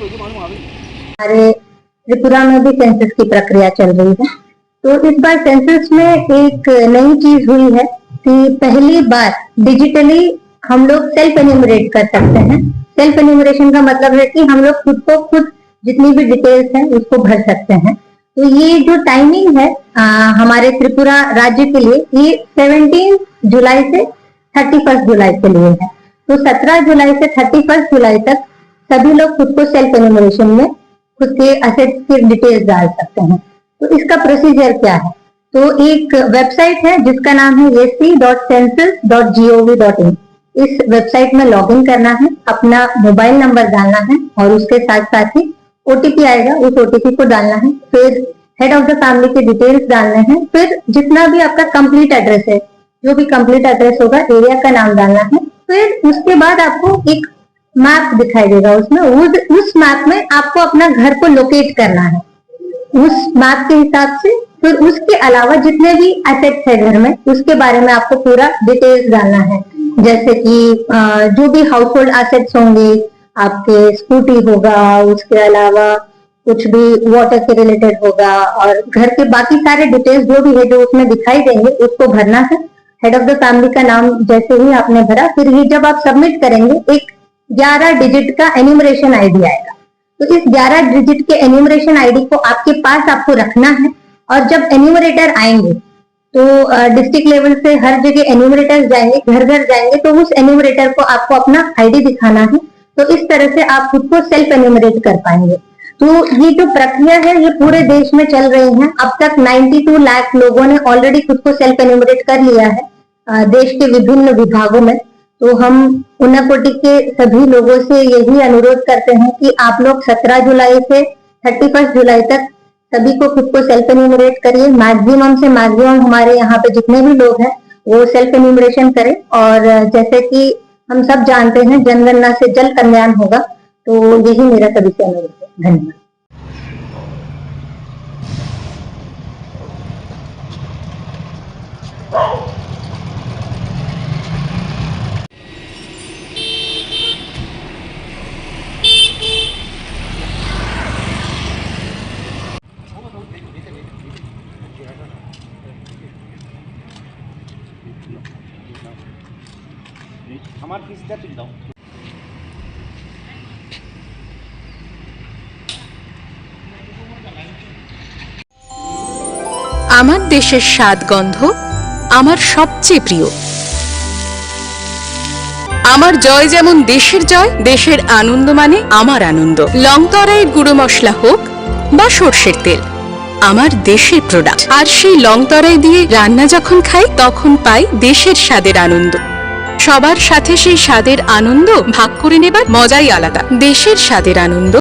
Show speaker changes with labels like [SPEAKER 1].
[SPEAKER 1] हमारे त्रिपुरा में भी सेंसस की प्रक्रिया चल रही है। तो इस बार सेंसस में एक नई चीज हुई है कि पहली बार डिजिटली हम लोग सेल्फ एन्यूमरेट कर सकते हैं। सेल्फ एन्यूमरेशन का मतलब है कि हम लोग खुद को खुद जितनी भी डिटेल्स है उसको भर सकते हैं। तो ये जो टाइमिंग है हमारे त्रिपुरा राज्य के लिए, ये 17 जुलाई से 31 जुलाई के लिए है। तो 17 जुलाई से 31 जुलाई तक सभी लोग खुद को सेल्फ एन्यूमरेशन में खुद के असेट्स की डिटेल्स डाल सकते हैं। तो इसका प्रोसीजर क्या है? तो एक वेबसाइट है जिसका नाम है ac.census.gov.in। इस वेबसाइट में लॉगिन करना है, अपना मोबाइल नंबर डालना है और उसके साथ साथ ही ओटीपी आएगा, उस ओटीपी को डालना है। फिर हेड ऑफ द फैमिली के डिटेल्स डालने हैं। फिर जितना भी आपका कंप्लीट एड्रेस है, जो भी कंप्लीट एड्रेस होगा, एरिया का नाम डालना है। फिर उसके बाद आपको एक मैप दिखाई देगा, उसमें उस मैप में आपको अपना घर को लोकेट करना है उस मैप के हिसाब से। फिर उसके अलावा जितने भी एसेट्स है घर में, उसके बारे में आपको पूरा डिटेल्स डालना है। जैसे कि जो भी हाउस होल्ड एसेट्स होंगे, आपके स्कूटी होगा, उसके अलावा कुछ भी वाटर के रिलेटेड होगा, और घर के बाकी सारे डिटेल्स जो भी है जो उसमें दिखाई देंगे उसको भरना है। हेड ऑफ द फैमिली का नाम जैसे ही आपने भरा, फिर ये जब आप सबमिट करेंगे एक 11 डिजिट का एन्यूमरेशन आईडी आएगा। तो इस 11 डिजिट के एन्यूमरेशन आईडी को आपके पास आपको रखना है। और जब एन्यूमरेटर आएंगे तो डिस्ट्रिक्ट लेवल से हर जगह एन्यूमरेटर जाएंगे, घर घर जाएंगे, तो उस एन्यूमरेटर को आपको अपना आईडी दिखाना है। तो इस तरह से आप खुद को सेल्फ एन्यूमरेट कर पाएंगे। तो ये जो प्रक्रिया है ये पूरे देश में चल रही है। अब तक 92 लाख लोगों ने ऑलरेडी खुद को सेल्फ एन्यूमरेट कर लिया है देश के विभिन्न विभागों में। तो हम ऊनाकोटी के सभी लोगों से यही अनुरोध करते हैं कि आप लोग 17 जुलाई से 31 जुलाई तक सभी को खुद को सेल्फ एन्यूमरेट करिए। मैक्सिमम से मैक्सिमम हमारे यहाँ पे जितने भी लोग हैं वो सेल्फ एन्यूमरेशन करें। और जैसे कि हम सब जानते हैं, जनगणना से जल कल्याण होगा। तो यही मेरा सभी से अनुरोध है। धन्यवाद।
[SPEAKER 2] আমার কিস্তিটা তুলে দাও।
[SPEAKER 3] আমার দেশের স্বাদ গন্ধ আমার সবচেয়ে প্রিয়। আমার জয় যেমন দেশের জয়, দেশের আনন্দ মানে আমার আনন্দ। লংতরাইয়ের গুঁড়ো মশলা হোক বা সর্ষের তেল, আমার দেশের প্রোডাক্ট। আর সেই লংতরাই দিয়ে রান্না যখন খাই তখন পাই দেশের স্বাদের আনন্দ। সবার সাথে সেই স্বাদের আনন্দ ভাগ করে নেবার মজাই আলাদা। দেশের স্বাদের আনন্দ।